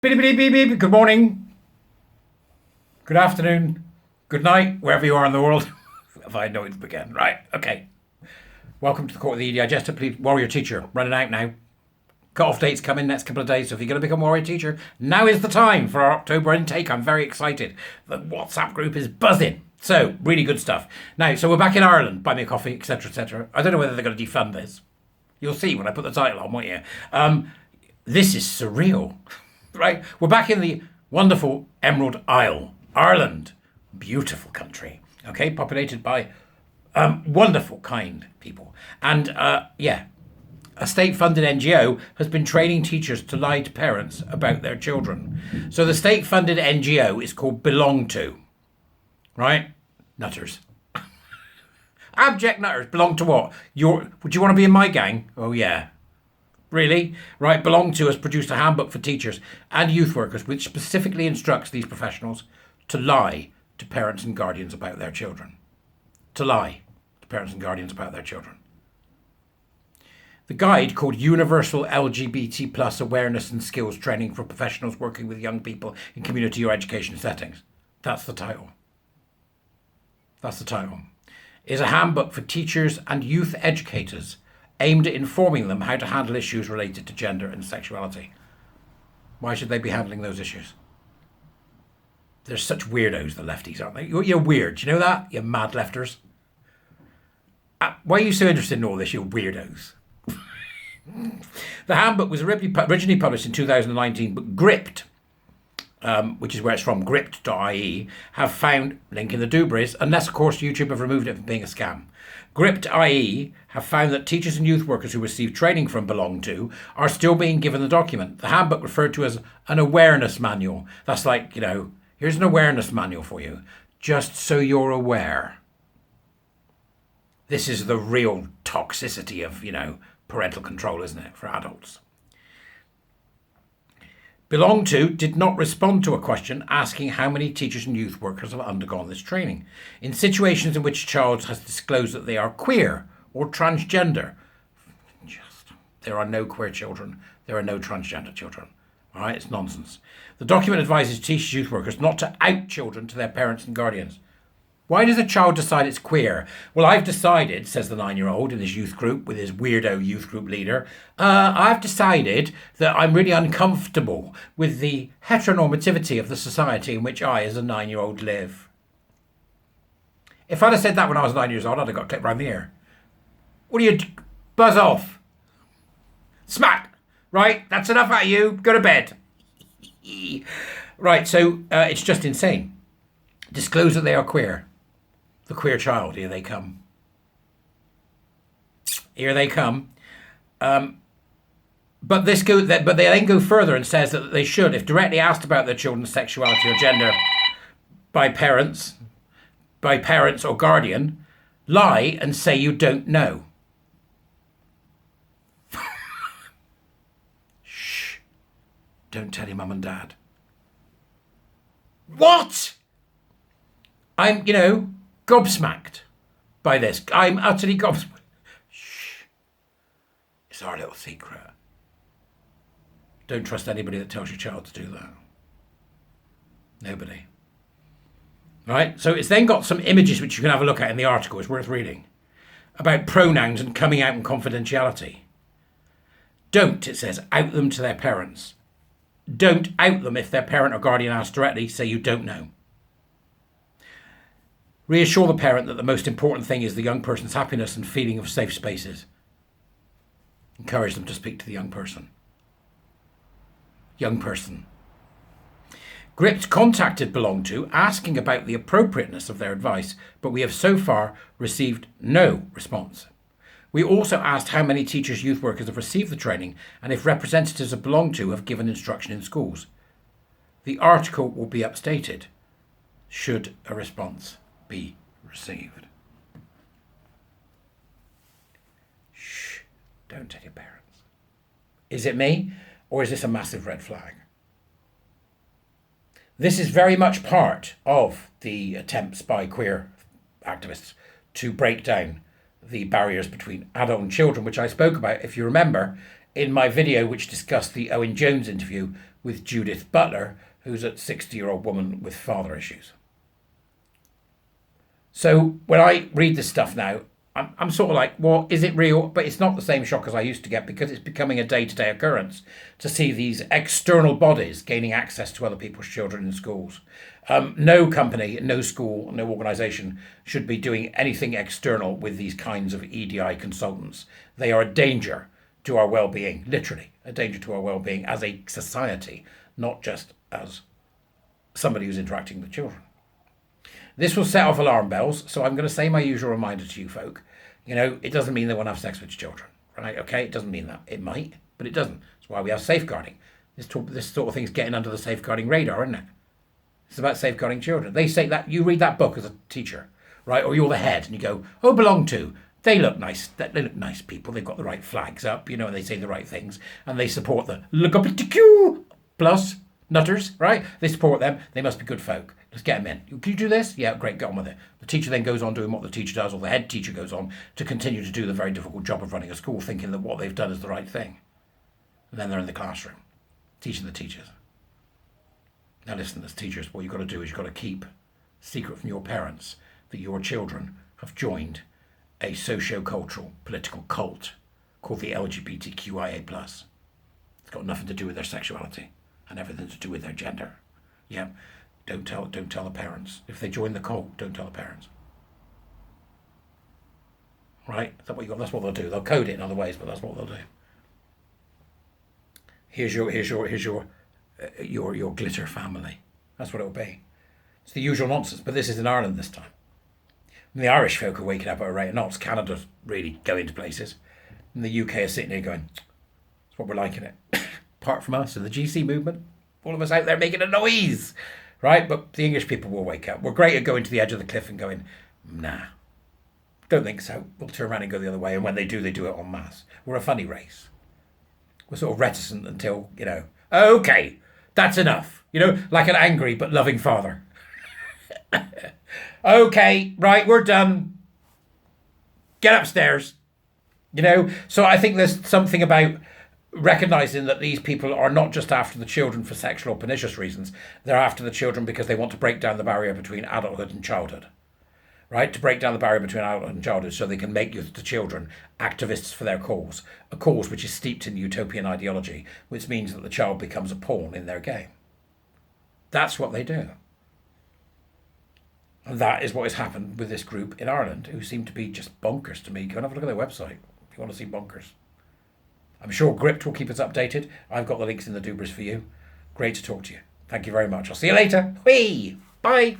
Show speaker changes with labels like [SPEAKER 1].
[SPEAKER 1] Beep, beep, beep, beep. Good morning, good afternoon, good night, wherever you are in the world. If I know it to begin. Right, okay. Welcome to the Court of the EDI Jester, Warrior Teacher. Running out now. Cut-off dates coming next couple of days, so if you're going to become Warrior Teacher, now is the time for our October intake. I'm very excited. The WhatsApp group is buzzing. So, really good stuff. Now, so we're back in Ireland. Buy me a coffee, etc., etc. I don't know whether they're going to defund this. You'll see when I put the title on, won't you? This is surreal. Right, we're back in the wonderful Emerald Isle, Ireland. Beautiful country, okay, populated by wonderful, kind people. And a state-funded NGO has been training teachers to lie to parents about their children. So the state-funded NGO is called Belong To, right? Nutters. Abject nutters. Belong to what? Would you want to be in my gang? Oh, yeah. Really? Right, Belong To has produced a handbook for teachers and youth workers which specifically instructs these professionals to lie to parents and guardians about their children. To lie to parents and guardians about their children. The guide, called Universal LGBT Plus Awareness and Skills Training for Professionals Working with Young People in Community or Education Settings. That's the title. That's the title. Is a handbook for teachers and youth educators aimed at informing them how to handle issues related to gender and sexuality. Why should they be handling those issues? They're such weirdos, the lefties, aren't they? You're weird. Do you know that? You mad lefters. Why are you so interested in all this, you weirdos? The handbook was originally published in 2019, but Gript, which is where it's from, gript.ie, have found, link in the Dubris, unless of course YouTube have removed it from being a scam. Gript.ie have found that teachers and youth workers who receive training from Belong To are still being given the document. The handbook referred to as an awareness manual. That's like, here's an awareness manual for you, just so you're aware. This is the real toxicity of, parental control, isn't it, for adults? Belong To did not respond to a question asking how many teachers and youth workers have undergone this training. In situations in which a child has disclosed that they are queer or transgender, there are no queer children, there are no transgender children. All right, it's nonsense. The document advises teachers and youth workers not to out children to their parents and guardians. Why does a child decide it's queer? Well, I've decided, says the 9-year-old in his youth group with his weirdo youth group leader, I've decided that I'm really uncomfortable with the heteronormativity of the society in which I, as a 9-year-old, live. If I'd have said that when I was 9 years old, I'd have got clipped round the ear. What do you... Buzz off. Smack. Right, that's enough out of you. Go to bed. Right, so it's just insane. Disclose that they are queer. The queer child, here they come. Here they come. But they then go further and says that they should, if directly asked about their children's sexuality or gender by parents or guardian, lie and say you don't know. Shh. Don't tell your mum and dad. What? I'm, gobsmacked by this. I'm utterly gobsmacked. Shh. It's our little secret. Don't trust anybody that tells your child to do that. Nobody. Right? So it's then got some images which you can have a look at in the article. It's worth reading. About pronouns and coming out and confidentiality. Don't, it says, out them to their parents. Don't out them if their parent or guardian asks directly. Say you don't know. Reassure the parent that the most important thing is the young person's happiness and feeling of safe spaces. Encourage them to speak to the young person. Young person. Gript contacted Belong To asking about the appropriateness of their advice, but we have so far received no response. We also asked how many teachers, youth workers have received the training and if representatives of Belong To have given instruction in schools. The article will be updated should a response be received. Shh, don't tell your parents. Is it me, or is this a massive red flag? This is very much part of the attempts by queer activists to break down the barriers between adult and children, which I spoke about, if you remember, in my video which discussed the Owen Jones interview with Judith Butler, who's a 60-year-old woman with father issues. So when I read this stuff now, I'm sort of like, well, is it real? But it's not the same shock as I used to get, because it's becoming a day-to-day occurrence to see these external bodies gaining access to other people's children in schools. No company, no school, no organisation should be doing anything external with these kinds of EDI consultants. They are a danger to our well-being, literally a danger to our well-being as a society, not just as somebody who's interacting with children. This will set off alarm bells, so I'm going to say my usual reminder to you folk. You know, it doesn't mean they won't have sex with children, right? Okay, it doesn't mean that. It might, but it doesn't. That's why we have safeguarding. This sort of thing's getting under the safeguarding radar, isn't it? It's about safeguarding children. They say that, you read that book as a teacher, right? Or you're the head and you go, oh, belong to. They look nice. They look nice people. They've got the right flags up, you know, and they say the right things. And they support the LGBTQ plus nutters, right? They support them. They must be good folk. Let's get them in. Can you do this? Yeah, great, get on with it. The teacher then goes on doing what the teacher does, or the head teacher goes on to continue to do the very difficult job of running a school, thinking that what they've done is the right thing. And then they're in the classroom, teaching the teachers. Now listen, as teachers, what you've got to do is you've got to keep secret from your parents that your children have joined a socio-cultural political cult called the LGBTQIA+. It's got nothing to do with their sexuality and everything to do with their gender. Yeah, don't tell the parents. If they join the cult, don't tell the parents. Right? Is that what you got? That's what they'll do. They'll code it in other ways, but that's what they'll do. Here's your glitter family. That's what it'll be. It's the usual nonsense, but this is in Ireland this time. And the Irish folk are waking up at a rate of knots. Canada's really going to places. And the UK are sitting here going, that's what we're liking it. Apart from us and the GC movement, all of us out there making a noise, right? But the English people will wake up. We're great at going to the edge of the cliff and going, nah, don't think so. We'll turn around and go the other way. And when they do it en masse. We're a funny race. We're sort of reticent until, you know, okay, that's enough. You know, like an angry but loving father. Okay, right, we're done. Get upstairs. You know, so I think there's something about recognising that these people are not just after the children for sexual or pernicious reasons. They're after the children because they want to break down the barrier between adulthood and childhood. Right? To break down the barrier between adulthood and childhood so they can make the children activists for their cause. A cause which is steeped in utopian ideology, which means that the child becomes a pawn in their game. That's what they do. And that is what has happened with this group in Ireland, who seem to be just bonkers to me. Go and have a look at their website if you want to see bonkers. I'm sure Gript will keep us updated. I've got the links in the doobers for you. Great to talk to you. Thank you very much. I'll see you later. Whee! Bye!